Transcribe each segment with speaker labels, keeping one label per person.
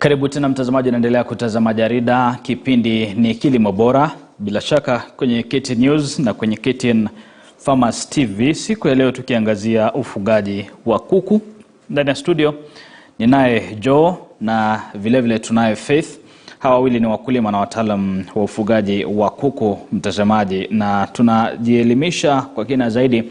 Speaker 1: Karibu tena mtazamaji, naendelea kutazama jarida. Kipindi ni Kilimo Bora, bila shaka kwenye KTN News na kwenye KTN Farmers TV. Siku ya leo tukiangazia ufugaji wa kuku. Ndani ya studio ninaye Joe na vile tunaye Faith. Hawa wawili ni wakulima na wataalamu wa ufugaji wa kuku, mtazamaji, na tunajielimisha kwa kina zaidi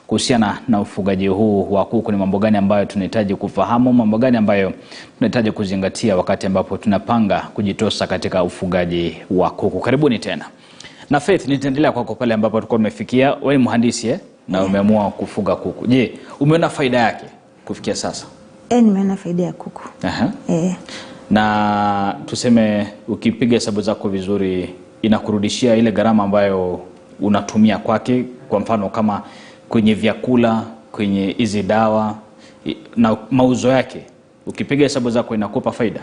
Speaker 1: kuhusiana na ufugaji huu wa kuku. Ni mambo gani ambayo tunahitaji kufahamu, mambo gani ambayo tunahitaji kuzingatia wakati ambapo tunapanga kujitosa katika ufugaji wa kuku. Karibuni tena. Na Faith, nitaendelea kwako pale ambapo tulikuwa tumefikia. Wewe mhandisi na umeamua kufuga kuku. Je, umeona faida yake kufikia sasa?
Speaker 2: Nimeona faida ya kuku.
Speaker 1: Na tuseme ukipiga hesabu zako vizuri, inakurudishia ile gharama ambayo unatumia kwake, kwa mfano kama kwenye vyakula, kwenye hizi dawa na mauzo yake, ukipiga hesabu zako inakupa faida?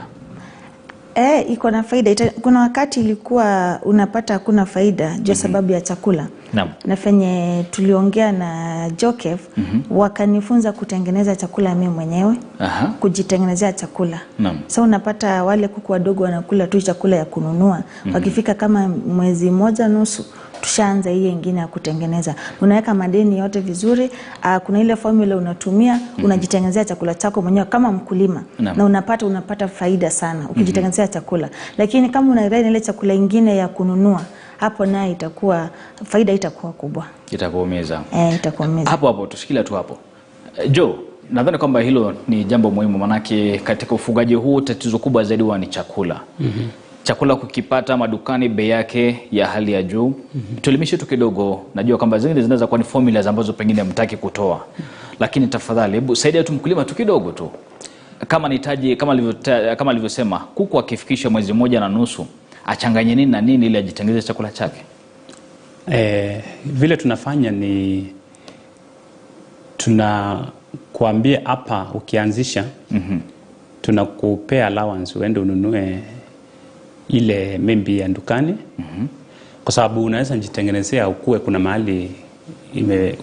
Speaker 2: Iko na faida. Kuna wakati ilikuwa unapata hakuna faida juu sababu ya chakula.
Speaker 1: Naam.
Speaker 2: Na fenye tuliongea na Jokef, wakanifunza kutengeneza chakula mimi mwenyewe. Kujitengenezea chakula.
Speaker 1: Naam.
Speaker 2: Sasa unapata wale kuku wadogo wanakula tu chakula ya kununua. Wakifika kama mwezi moja nusu, tushaanza hiyo nyingine ya kutengeneza. Unaweka madini yote vizuri, kuna ile formula unatumia, unajitengenezea chakula chako mwenyewe kama mkulima. Na unapata faida sana ukijitengenezea chakula. Lakini kama unairani ile chakula ingine ya kununua, hapo naye itakuwa faida itakuwa kubwa.
Speaker 1: Itakuumiza.
Speaker 2: Itakuumiza.
Speaker 1: Hapo tushikilia tu hapo. Joe, nadhani kwamba hilo ni jambo muhimu, manake katika ufugaji huu tatizo kubwa zaidi huwa ni chakula. Chakula kukipata madukani bei yake ya hali ya juu. Tuelimishe tu kidogo, najua kwamba zingine zinaweza kuwa ni formulas ambazo pengine hamtaki kutoa. Lakini tafadhali hebu saidia tu mkulima tu kidogo tu. Kama nihitaji, kama alivyosema, kuku akifikisha mwezi moja na nusu, achanganye nini na nini ili ajitengeneze chakula chake?
Speaker 3: Vile tunafanya ni tunakuambia hapa ukianzisha, tunakupea allowance uende ununue ile membi ya dukani. Kwa sababu unaweza jitengenezea ukue kuna mahali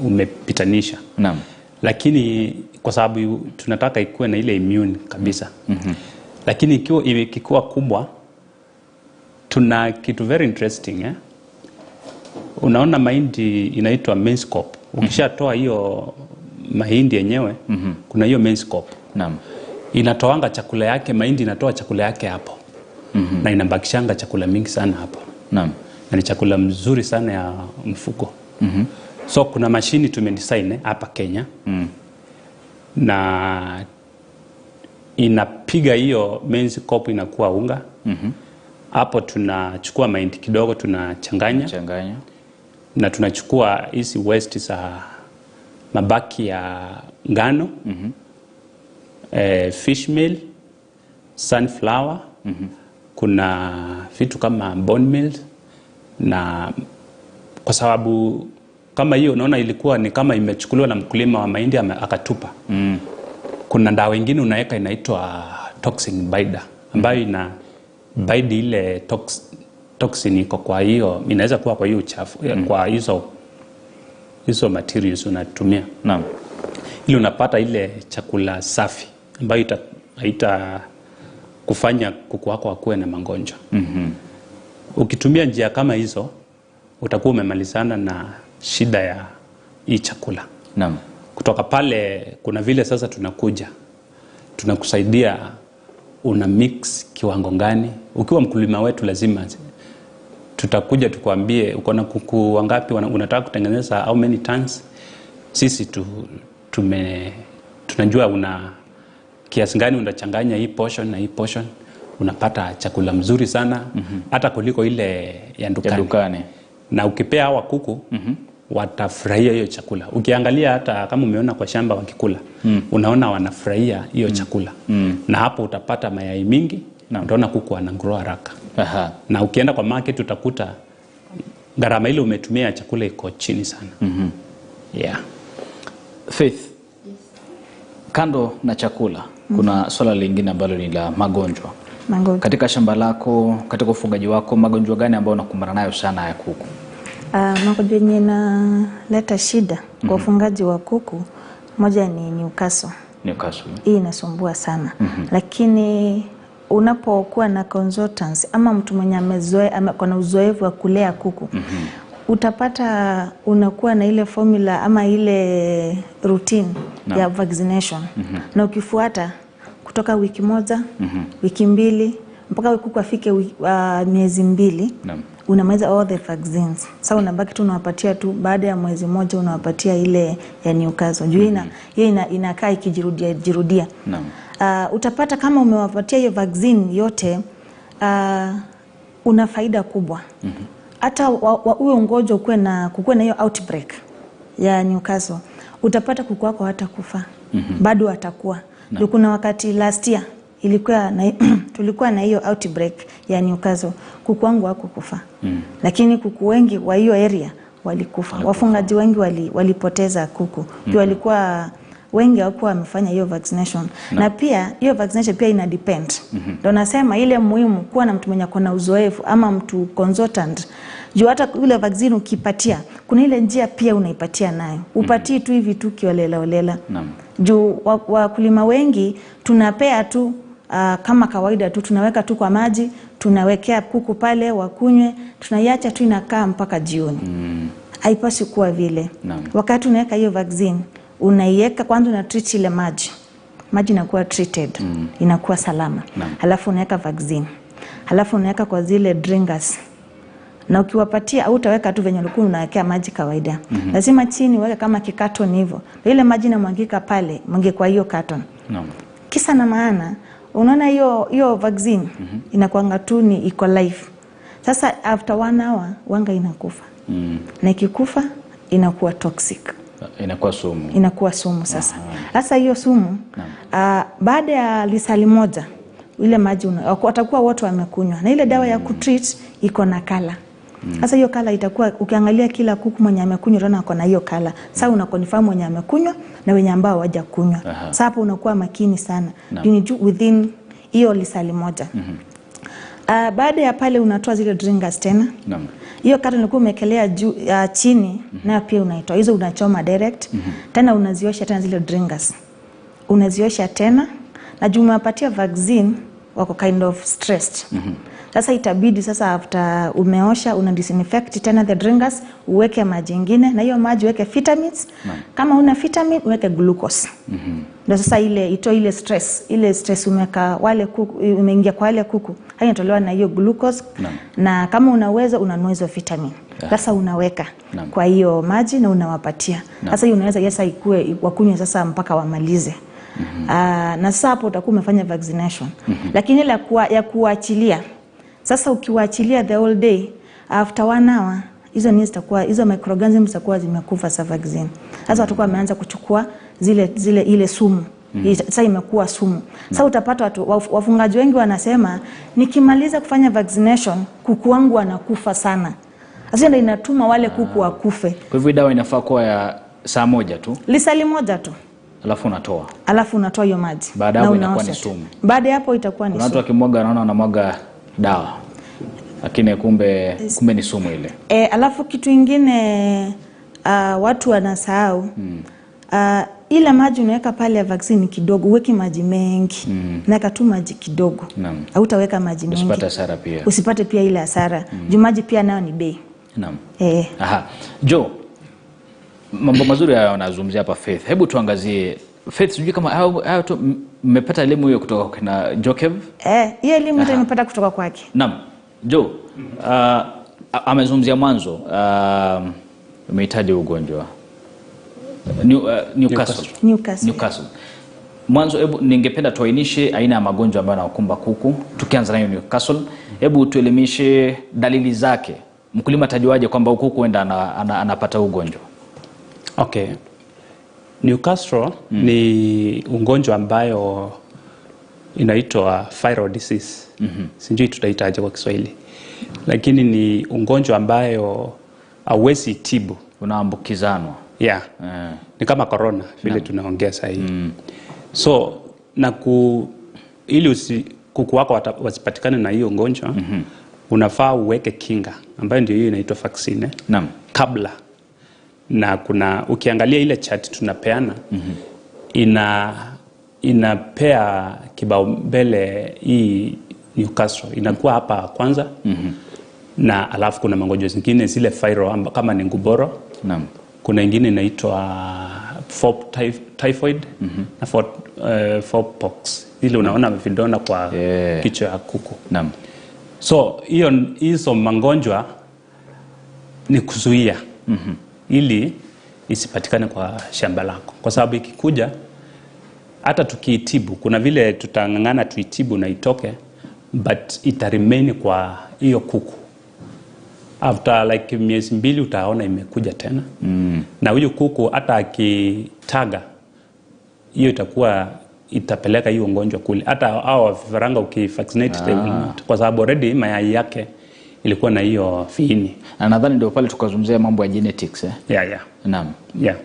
Speaker 3: umepitanisha.
Speaker 1: Naam.
Speaker 3: Lakini kwa sababu tunataka ikue na ile immune kabisa. Lakini ikikuwa kubwa, tuna kitu very interesting. Unaona mahindi inaitwa maize cob. Ukishatoa hiyo mahindi yenyewe, kuna hiyo maize cob.
Speaker 1: Naam.
Speaker 3: Inatoanga chakula yake, mahindi inatoa chakula yake hapo. Na inabakishanga chakula mingi sana hapo.
Speaker 1: Naam.
Speaker 3: Na ni chakula mzuri sana ya mfugo. So kuna mashini tumedesign hapa Kenya. Na inapiga hiyo maize cob inakuwa unga. Hapo tunachukua mahindi kidogo tunachanganya. Na tunachukua hizi waste za mabaki ya ngano, fish meal, sunflower, kuna vitu kama bone meal. Na kwa sababu kama hiyo unaona ilikuwa ni kama imechukuliwa na mkulima wa mahindi akatupa. Kuna dawa nyingine unaweka inaitwa toxin binder, ambayo ina bide ile toxin iko kwa hiyo, inaweza kuwa kwa hiyo uchafu, kwa hizo materials unatumia.
Speaker 1: Naam.
Speaker 3: Ili unapata ile chakula safi ambayo haita kufanya kuku wako wakue na magonjwa. Ukitumia njia kama hizo, utakuwa umemalizana na shida ya hii chakula.
Speaker 1: Naam.
Speaker 3: Kutoka pale kuna vile sasa tunakusaidia una mix kiwango gani. Ukiwa mkulima wetu lazima tutakuja tukwambie uko na kuku wangapi unataka kutengeneza, how many tons. Sisi tunajua una kiasi gani unachanganya hii portion na hii portion, unapata chakula mzuri sana hata kuliko ile ya dukani. Na ukipea hawa kuku watafurahia hiyo chakula. Ukiangalia hata kama umeona kwa shamba wakikula, unaona wanafurahia hiyo chakula. Na hapo utapata mayai mingi, utaona kuku wanagrow haraka. Na ukienda kwa market utakuta gharama ile umetumia chakula iko chini sana.
Speaker 1: Faith, kando na chakula, kuna swala lingine ambalo ni la magonjwa. Katika shamba lako, katika ufugaji wako, magonjwa gani ambayo unakumbana nayo sana ya kuku?
Speaker 2: Magonjwa yenye inaleta shida kwa ufugaji wa kuku, moja ni Newcastle.
Speaker 1: Newcastle.
Speaker 2: Hii inasumbua sana. Lakini unapokuwa na consultants ama mtu mwenye kuna uzoefu wa kulea kuku, utapata unakuwa na ile formula ama ile routine ya vaccination, na ukifuata kutoka wiki moja, wiki mbili, mpaka kuku afike miezi 2, unamaliza all the vaccines. Sasa unabaki tu unawapatia tu, baada ya mwezi mmoja unawapatia ile ya Newcastle. Juu inakaa ikijirudia. Utapata kama umewapatia hiyo vaccine yote, una faida kubwa. Hata huyo ugonjwa kukuwe na hiyo outbreak ya Newcastle, utapata kuku wako hata kufa. Bado atakuwa. Ndio kuna wakati last year ilikuwa tulikuwa na hiyo outbreak ya Newcastle, kuku wangu wako kufa. Lakini kuku wengi wa hiyo area walikufa. Wafungaji wengi walipoteza kuku. Ndio walikuwa wengi hawakuwa wamefanya hiyo vaccination. Na pia hiyo vaccination pia ina depend. Ndio nasema ile muhimu kuwa na mtu mwenye kuna uzoefu ama mtu consultant. Juu hata ile vaccine ukipatia, kuna ile njia pia unaipatia nayo. Upatii tu hivi tu kiolela. Juu wakulima wengi tunapea tu kama kawaida tu, tunaweka tu kwa maji, tunawekea kuku pale wakunywe, tunaiacha tu inakaa mpaka jioni. Haipaswi kuwa vile. Wakati unaweka hiyo vaccine, unaiweka kwanza, una treat ile maji inakuwa treated, inakuwa salama. Halafu unaweka vaccine, halafu unaweka kwa zile drinkers, na ukiwapatia au utaweka tu venye ulikuwa unawekea maji kawaida. Lazima chini uweke kama kikaton hivyo, ile maji inamwagika pale, mwage kwa hiyo carton. Kisa na maana, unaona hiyo vaccine inakuanga tu ni iko live. Sasa after 1 hour wanga inakufa. Na ikikufa inakuwa toxic, inakuwa sumu sasa. Sasa hiyo sumu baada ya lisali moja ile maji watakuwa wote wamekunywa, na ile dawa ya kutreat iko na kala. Sasa hiyo kala itakuwa, ukiangalia kila kuku mwenye amekunywa utaona ako na hiyo kala. Sasa unakonfirm mwenye amekunywa na wenye ambao hawajakunywa. Sasa hapo unakuwa makini sana. Within hiyo lisali moja. Baada ya pale unatoa zile drinkers tena. Hiyo kata nilikuwa umekelea juu chini, na pia unaitoa. Hizo unachoma direct. Tena unaziosha tena zile drinkers. Unaziosha tena, na juu umewapatia vaccine wako kind of stressed. Sasa itabidi sasa after umeosha una disinfect tena the drinkers, uweke maji ingine, na hiyo maji uweke vitamins. Kama una vitamin uweke glucose. Ndio sasa ile stress umeka wale kuku, umeingia kwa wale kuku, hainatolewa na hiyo glucose. Na kama unaweza unanunua hizo vitamin. Sasa unaweka kwa hiyo maji na unawapatia. Sasa hiyo unaweza ikue wakunywe sasa mpaka wamalize. Na sasa hapo utakuwa umefanya vaccination. Lakini ile ya kuachilia, sasa ukiwaachilia the whole day, after 1 hour hizo microorganisms zitakuwa zimekufa sa vaccine. Sasa watakuwa wameanza kuchukua ile sumu. Sasa imekuwa sumu. Sasa utapata wafungaji wengi wanasema, nikimaliza kufanya vaccination kuku wangu wanakufa sana. Sasa ndio inatuma wale kuku wakufe.
Speaker 1: Kwa hivyo dawa inafaa kuwa ya saa moja tu,
Speaker 2: lisali moja tu, alafu unatoa hiyo maji.
Speaker 1: Baada hapo inakuwa ni sumu.
Speaker 2: Baada ya hapo itakuwa ni sumu.
Speaker 1: Watu wakimwaga naona wanamwaga dawa, lakini kumbe ni sumu ile.
Speaker 2: Alafu kitu kingine watu wanasahau, ile maji unaweka pale ya vaccine kidogo, uweki maji mengi. Naweka tu maji kidogo. Hautaweka maji mengi.
Speaker 1: Usipate hasara pia.
Speaker 2: Usipate pia ile hasara. Juu maji pia nayo ni bei.
Speaker 1: Jo, mambo mazuri haya wanazungumzia hapa Faith. Hebu tuangazie Faith, sijui kama hao tu mmepata elimu hiyo kutoka na Jokev?
Speaker 2: Hiyo elimu nimepata kutoka kwake.
Speaker 1: Naam. Jo, amezungumzia mwanzo umehitaji ugonjwa Newcastle. Mwanzo hebu ningependa tuainishe aina ya magonjwa ambayo yanakumba kuku. Tukianza nayo Newcastle, hebu tuelimishe dalili zake. Mkulima atajuaje kwamba kuku huenda anapata ugonjwa?
Speaker 3: Okay. Newcastle ni ugonjwa ambayo inaitwa viral disease. Sijui tutaitaje kwa Kiswahili. Lakini ni ugonjwa ambayo hauwezi tibu,
Speaker 1: unaambukizanwa.
Speaker 3: Ni kama corona vile tunaongea sasa hivi. So ili kuku wako wasipatikane na hiyo ugonjwa, unafaa uweke kinga ambayo ndio hiyo inaitwa vaccine. Kabla. Na ukiangalia ile chart tunapeana, inapea kibaumbele hii Newcastle inakuwa hapa kwanza. Na alafu kuna magonjwa zingine zile viral kama ni nguboro.
Speaker 1: Naam.
Speaker 3: Kuna ingine inaitwa typhoid na pox. Ile unaona vidonda kwa kichwa ya kuku.
Speaker 1: Naam.
Speaker 3: So hizo magonjwa ni kuzuia ili isipatikane kwa shamba lako, kwa sababu ikikuja hata tukiitibu, kuna vile tutangangana tuitibu na itoke, but ita remain kwa hiyo kuku. After like miezi 2 utaona imekuja tena. Na huyo kuku hata akitaga, hiyo itapeleka hiyo ugonjwa kule. Hata hao vifaranga ukivaccinate kwa sababu already mayai yake ilikuwa na hiyo viini.
Speaker 1: Na nadhani ndio pale tukazungumzia mambo ya genetics
Speaker 3: Yeah.
Speaker 1: Naam.
Speaker 3: Yeah.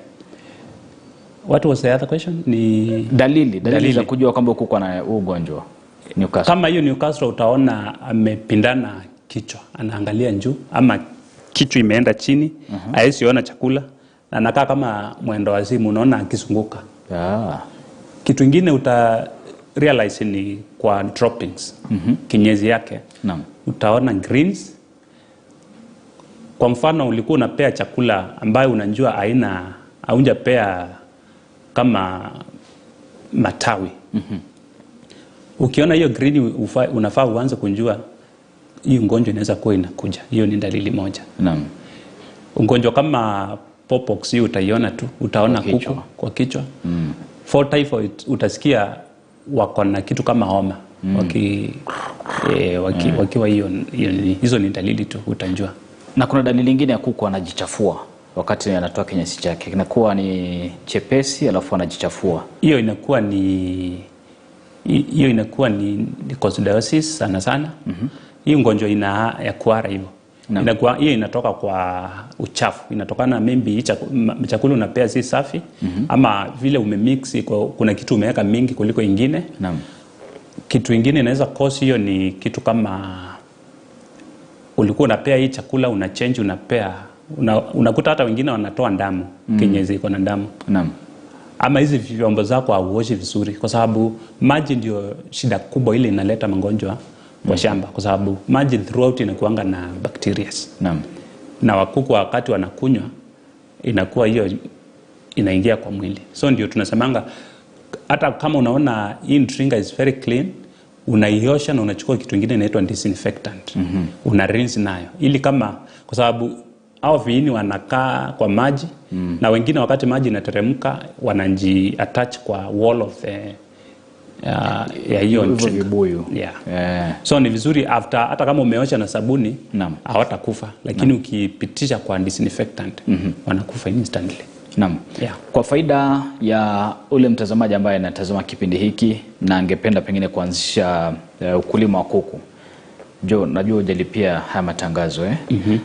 Speaker 3: What was the other question? Ni
Speaker 1: dalili za kujua kwamba kuku ana ugonjwa Newcastle.
Speaker 3: Kama hiyo Newcastle utaona amepindana kichwa, anaangalia juu ama kichwa imeenda chini, haisiona chakula na anakaa kama mwendo wazimu, unaona akizunguka. Kitu kingine uta realize ni kwa droppings. Kinyezi yake.
Speaker 1: Naam.
Speaker 3: Utaona greens. Kwa mfano ulikuwa unapea chakula ambayo unajua haujapea kama matawi. Ukiona hiyo green unafaa uanze kunjua hiyo ugonjwa inaweza kuwa inakuja. Hiyo ni dalili moja.
Speaker 1: Naam.
Speaker 3: Ugonjwa kama pox hiyo utaiona tu, utaona
Speaker 1: kwa
Speaker 3: kuku kwa kichwa. For typhoid utasikia wako na kitu kama homa. Wakiwa hizo ni dalili tu utajua.
Speaker 1: Na kuna dalili nyingine ya kuku anajichafua wakati anatoa kinyesi chake. Inakuwa ni chepesi alafu anajichafua.
Speaker 3: Hiyo inakuwa ni coccidiosis sana. Hii ugonjwa ya kuhara hivyo. Hiyo inatoka kwa uchafu. Inatokana maybe chakula unapea si safi ama vile umemix kuna kitu umeweka mingi kuliko ingine.
Speaker 1: Naam.
Speaker 3: Kitu ingine inaweza cause hiyo ni kitu kama ulikuwa unapea hii chakula unachange unapea unakuta hata wengine wanatoa damu, kinyezi iko na damu.
Speaker 1: Naam.
Speaker 3: Ama hizi vyombo zako hauoshi vizuri, kwa sababu maji ndio shida kubwa ile inaleta magonjwa kwa shamba, kwa sababu maji throughout inakuanga na bacteria.
Speaker 1: Naam.
Speaker 3: Na wakuku wakati wanakunywa inakuwa hiyo inaingia kwa mwili. So ndio tunasemanga hata kama unaona hii drinker is very clean, unaiosha na unachukua kitu kingine inaitwa disinfectant. Una rinse nayo. Ili kama kwa sababu hao viini wanakaa kwa maji na wengine wakati maji inateremka wanaji-attach kwa wall of the ya hiyo
Speaker 1: vibuyu.
Speaker 3: So ni vizuri after hata kama umeosha na sabuni hawatakufa, lakini ukipitisha kwa disinfectant wanakufa instantly.
Speaker 1: Naam. Kwa faida ya ule mtazamaji ambaye anatazama kipindi hiki na angependa pengine kuanzisha ukulima wa kuku. Najua hujalipia haya matangazo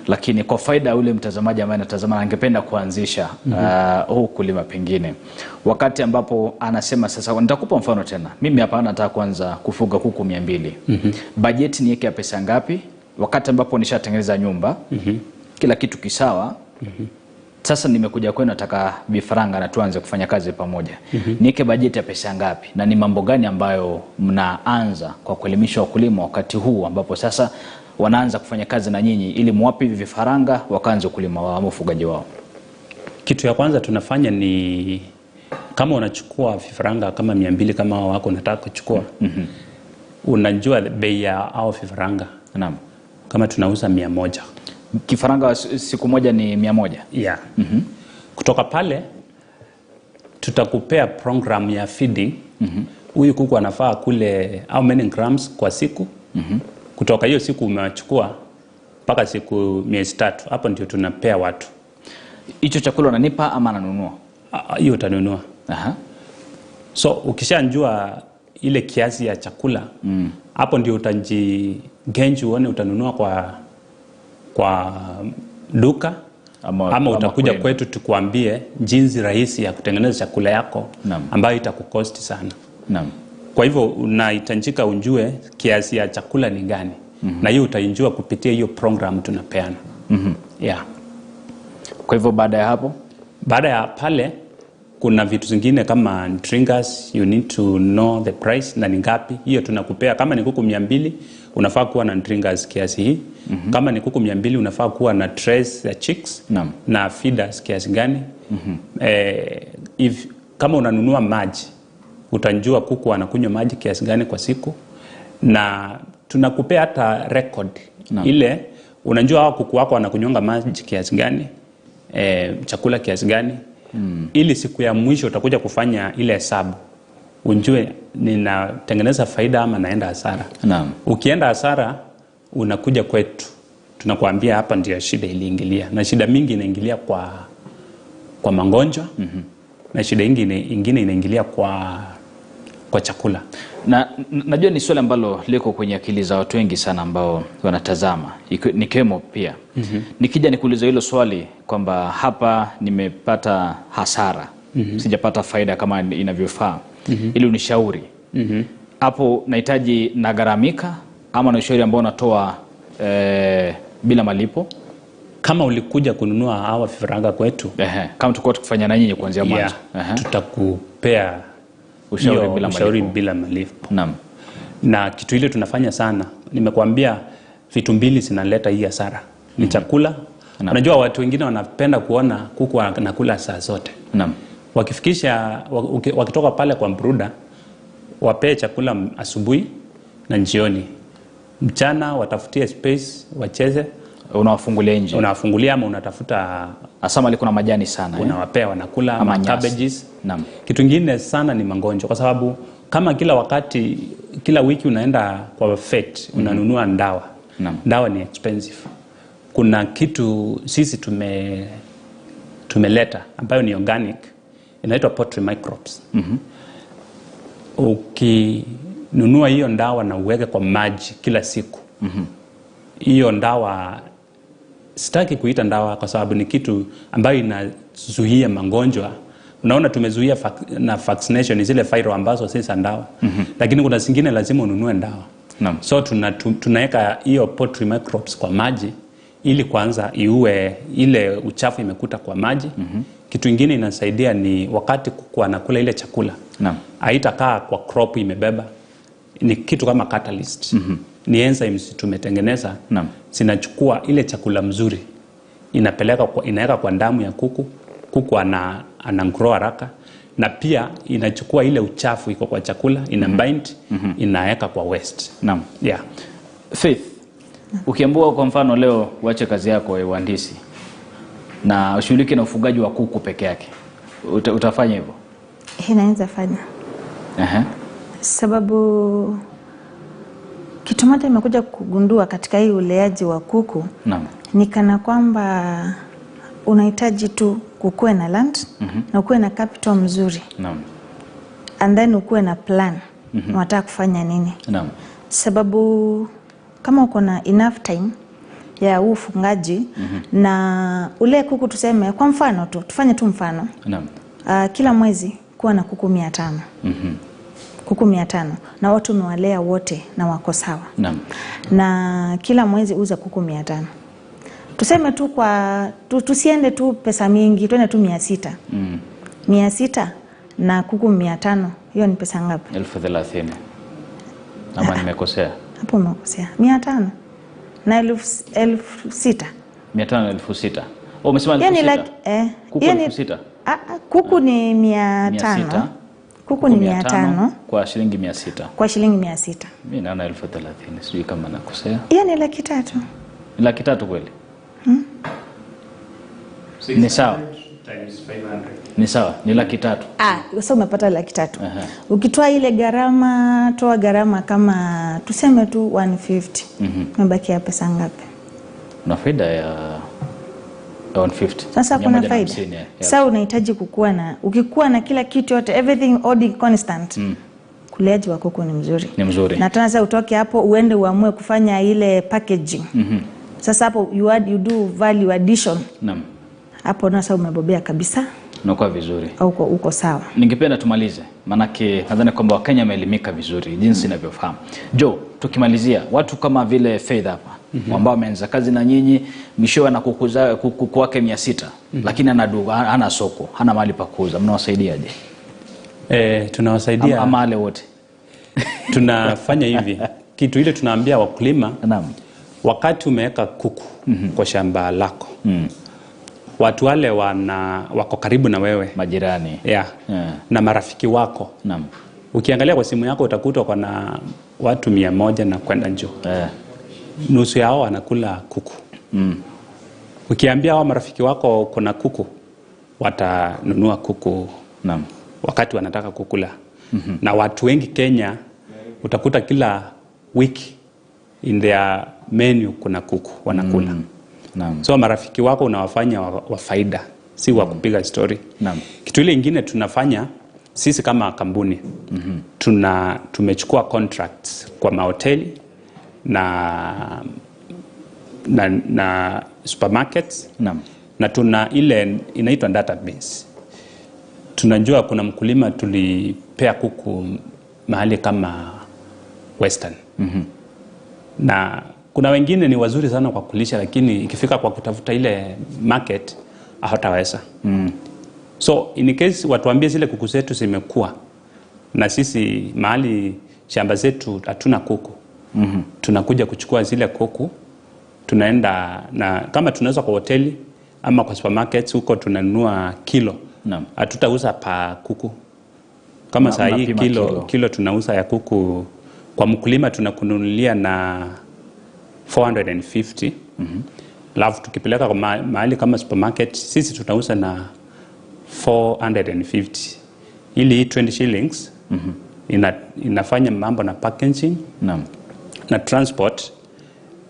Speaker 1: lakini kwa faida ya ule mtazamaji ambaye anatazama na angependa kuanzisha huu ukulima pengine. Wakati ambapo anasema sasa nitakupa mfano tena. Mimi hapa nataka kuanza kufuga kuku 200. Bajeti niweke ya pesa ngapi? Wakati ambapo nishatengeneza nyumba, kila kitu kisawa. Sasa nimekuja kwenu nataka vifaranga na tuanze kufanya kazi pamoja. Niweke bajeti ya pesa ngapi na ni mambo gani ambayo mnaanza kwa kuelimisha wakulima wakati huu ambapo sasa wanaanza kufanya kazi na nyinyi ili muwape vifaranga wakaanze kulima wao ufugaji wao?
Speaker 3: Kitu ya kwanza tunafanya ni kama unachukua vifaranga kama 200 kama hao wako unataka kuchukua. Unajua bei ya hao vifaranga.
Speaker 1: Naam.
Speaker 3: Kama tunauza 100.
Speaker 1: Kifaranga siku moja ni 100.
Speaker 3: Kutoka pale tutakupea program ya feeding. Huyu kuku anafaa kule how many grams kwa siku. Kutoka hiyo siku umechukua mpaka siku miezi 3, hapo ndio tunapea watu.
Speaker 1: Hicho chakula unanipa ama nanunua?
Speaker 3: Hiyo utanunua. So ukishanjua ile kiasi ya chakula, hapo ndio utajigenju uone utanunua kwa duka ama utakuja kwetu tukuambie jinsi rahisi ya kutengeneza chakula yako ambayo itakukost sana. Kwa hivyo unahitajika unjue kiasi ya chakula ni gani. Na hiyo utainjua kupitia hiyo program tunapeana.
Speaker 1: Kwa hivyo baada ya hapo?
Speaker 3: Baada ya pale kuna vitu zingine kama triggers, you need to know the price na ni ngapi. Hiyo tunakupea. Kama ni kuku 200 unafaa kuwa na triggers kiasi hii. Kama ni kuku 200 unafaa kuwa na trays ya chicks na feeders kiasi gani. Kama unanunua maji utajua kuku anakunywa maji kiasi gani kwa siku, na tunakupea hata record ile unajua hao kuku wako wanakunywanga maji kiasi gani, chakula kiasi gani, ili siku ya mwisho utakuja kufanya ile hesabu unjue ninatengeneza faida ama naenda hasara. Ukienda hasara unakuja kwetu tunakuambia hapa ndio shida iliingilia, na shida mingi inaingilia kwa magonjwa na shida ingine inaingilia kwa chakula.
Speaker 1: Na najua ni swali ambalo liko kwenye akili za watu wengi sana ambao wanatazama, nikiwemo pia. Nikija nikuuliza hilo swali kwamba hapa nimepata hasara, sijapata faida kama inavyofaa, ili unishauri. Hapo nahitaji nagaramika ama na ushauri ambao unatoa bila malipo?
Speaker 3: Kama ulikuja kununua hawa vifaranga kwetu,
Speaker 1: kama tukua tukifanya na nyinyi kuanzia mwanzo,
Speaker 3: tutakupea ushauri bila malipo. Na kitu ile tunafanya sana, nimekuambia vitu mbili zinaleta hii hasara. Ni chakula. Unajua watu wengine wanapenda kuona kuku anakula saa zote. Wakifikisha wakitoka pale kwa mbruda, wapee chakula asubuhi na jioni. Mchana watafutie space wacheze.
Speaker 1: Unawafungulia nje.
Speaker 3: Unawafungulia ama unatafuta
Speaker 1: asama liko na majani sana,
Speaker 3: unawapea wanakula ama cabbages. Kitu kingine sana ni magonjwa, kwa sababu kama kila wiki unaenda kwa vet unanunua ndawa. Ndawa ni expensive. Kuna kitu sisi tumeleta ambayo ni organic, inaitwa poultry microbes. Ukinunua hiyo ndawa na uweke kwa maji kila siku, hiyo ndawa, sitaki kuita ndawa kwa sababu ni kitu ambayo inazuia magonjwa. Unaona tumezuia na vaccination zile viral ambazo sisi ndawa. Lakini kuna zingine lazima ununue ndawa. So tunaweka hiyo poultry microbes kwa maji ili kwanza iue ile uchafu imekuta kwa maji. Kitu kingine inasaidia ni wakati kuku anakula ile chakula, haitakaa kwa crop imebeba. Ni kitu kama catalyst. Ni enzymes tumetengeneza, zinachukua ile chakula mzuri inaweka kwa damu ya kuku anagrow haraka, na pia inachukua ile uchafu iko kwa chakula bind, inaweka kwa waste.
Speaker 1: Faith, ukiambiwa kwa mfano leo uache kazi yako ya uhandisi na ushughulike na ufugaji wa kuku peke yake, utafanya hivyo?
Speaker 2: Inaweza fanya. Sababu kitu moja nimekuja kugundua katika hii uleaji wa kuku, ni kana kwamba unahitaji tu kukue na land, na ukue na capital mzuri, and then ukue na plan, unataka kufanya nini. Sababu kama uko na enough time ya ufungaji, na ule kuku tuseme kwa mfano tufanye tu mfano, kila mwezi kuwa na kuku 500. Kuku 500 na watu umewalea wote na wako sawa. Na kila mwezi uza kuku 500. Tuseme tu tusiende tu pesa mingi, tuende tu 600. 600 na kuku 500, hiyo ni pesa ngapi?
Speaker 1: 30,000. Ama nimekosea?
Speaker 2: Hapo umekosea. 500 na 6,000.
Speaker 1: 500 na 6,000. Umesema 6,000? Kuku 6,000?
Speaker 2: Kuku ni 500. Kuku ni 500
Speaker 1: kwa shilingi 600.
Speaker 2: Kwa shilingi 600.
Speaker 1: Mimi naona 30,000, sijui kama nakosea.
Speaker 2: Hiyo ni 300,000.
Speaker 1: 300,000 kweli? Ni sawa.
Speaker 3: Times 500.
Speaker 1: Ni sawa, ni 300,000.
Speaker 2: Sasa umepata 300,000. Ukitoa ile gharama, toa gharama kama tuseme tu 150. Umebaki pesa ngapi?
Speaker 1: Una faida ya 150.
Speaker 2: Sasa kuna faida. Sasa unahitaji ukikuwa na kila kitu yote, everything all constant. Kuleaji wa kuku ni mzuri.
Speaker 1: Ni mzuri.
Speaker 2: Na tena sasa utoke hapo uende uamue kufanya ile packaging. Sasa hapo you do value addition. Hapo sasa umebobea kabisa.
Speaker 1: Unakuwa vizuri.
Speaker 2: Uko sawa.
Speaker 1: Ningependa tumalize, manake nadhani kwamba Wakenya wameelimika vizuri jinsi ninavyofahamu. Jo, tukimalizia, watu kama vile Faith hapa ambao wameanza kazi na nyinyi, mwishowe na kuku wake 600, lakini ana duka, hana soko, hana mahali pa kuuza, mnawasaidiaje?
Speaker 3: Tunawasaidia
Speaker 1: ama wale wote.
Speaker 3: Tunafanya hivi. Kitu ile tunaambia wakulima,
Speaker 1: Naam.
Speaker 3: wakati umeweka kuku kwa shamba lako, watu wale wako karibu na wewe,
Speaker 1: majirani,
Speaker 3: na marafiki wako.
Speaker 1: Naam.
Speaker 3: Ukiangalia kwa simu yako utakuta kuna watu 100 na kwenda juu. Nusu yao wanakula kuku. Ukiambia hao marafiki wako kuna kuku, watanunua kuku.
Speaker 1: Naam.
Speaker 3: Wakati wanataka kukula. Na watu wengi Kenya utakuta kila wiki in their menu kuna kuku wanakula.
Speaker 1: Naam.
Speaker 3: So marafiki wako unawafanya wa faida, si wa kupiga story.
Speaker 1: Naam.
Speaker 3: Kitu ile ingine tunafanya sisi kama kampuni, tumechukua contracts kwa mahoteli na supermarkets.
Speaker 1: Naam.
Speaker 3: Na tuna ile inaitwa database. Tunajua kuna mkulima tulipea kuku mahali kama Western. Na kuna wengine ni wazuri sana kwa kulisha, lakini ikifika kwa kutafuta ile market hawataweza. So in case watuambie zile kuku zetu zimekuwa na sisi mahali shamba zetu hatuna kuku, tunakuja kuchukua zile kuku, tunaenda na kama tunaweza kwa hoteli ama kwa supermarkets huko tunanunua kilo. Hatutauza pa kuku. Kama saa hii kilo tunauza ya kuku kwa mkulima tunakununulia na 450. Alafu tukipeleka kwa mahali kama supermarket sisi tunauza na 450. Ili 20 shillings inafanya mambo na packaging na transport.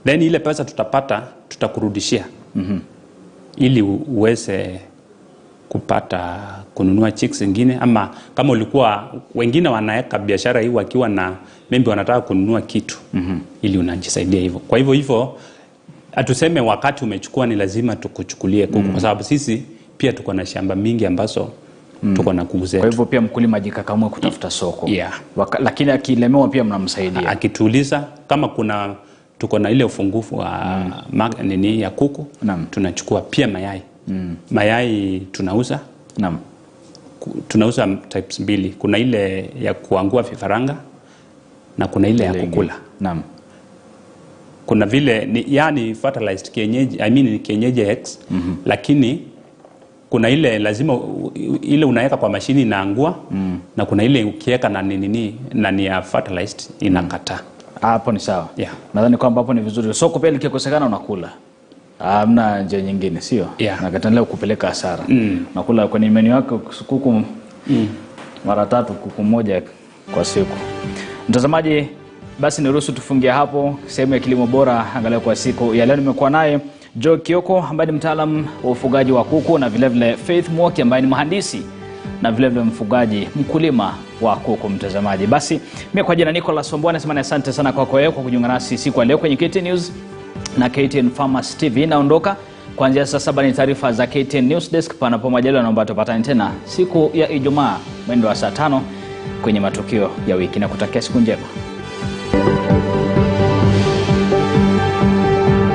Speaker 3: Then ile pesa tutapata tutakurudishia. Ili uweze kupata kununua chicks zingine, ama kama ulikuwa wengine wanaweka biashara hii wakiwa na maybe wanataka kununua kitu ili unajisaidia hivyo. Kwa hivyo atuseme wakati umechukua ni lazima tukuchukulie kuku kwa sababu sisi pia tuko na shamba mingi ambazo tuko na kuku zetu.
Speaker 1: Kwa hivyo pia mkulima jikakamue kutafuta soko. Lakini akilemewa pia mnamsaidia.
Speaker 3: Akituuliza kama tuko na ile ufungufu wa ya kuku, tunachukua pia mayai. Mayai tunauza. Tunauza types mbili. Kuna ile ya kuangua vifaranga na kuna ile ya kukula. Kuna vile yani fertilized kienyeji, kienyeji eggs, lakini kuna ile lazima ile unaweka kwa mashini inaangua, na kuna ile ukiweka na ni ya fertilized inakataa.
Speaker 1: Hapo ni sawa. Nadhani kwamba hapo ni vizuri. Soko pia likikosekana unakula. Hamna njia nyingine, sio? Na kataendelea kupeleka hasara. Nakula kwenye menu yako kuku mara 3, kuku moja kwa siku. Mtazamaji, basi niruhusu tufungie hapo sehemu ya kilimo bora angalau kwa siku ya leo. Nimekuwa naye Joe Kioko ambaye ni mtaalamu wa ufugaji wa kuku, na vile vile Faith Mwoki ambaye ni mhandisi na vile vile mfugaji mkulima wa kuku. Mtazamaji, basi mimi kwa jina Nicholas Wambua nasema asante sana kwako wewe kwa kujiunga nasi siku ya leo kwenye KTN News na KTN Farmers TV. Naondoka kuanzia saa 7 ni taarifa za KTN News Desk. Panapo majaliwa naomba tupatane tena siku ya Ijumaa mwendo wa saa 5 kwenye matukio ya wiki, na kutakia siku njema.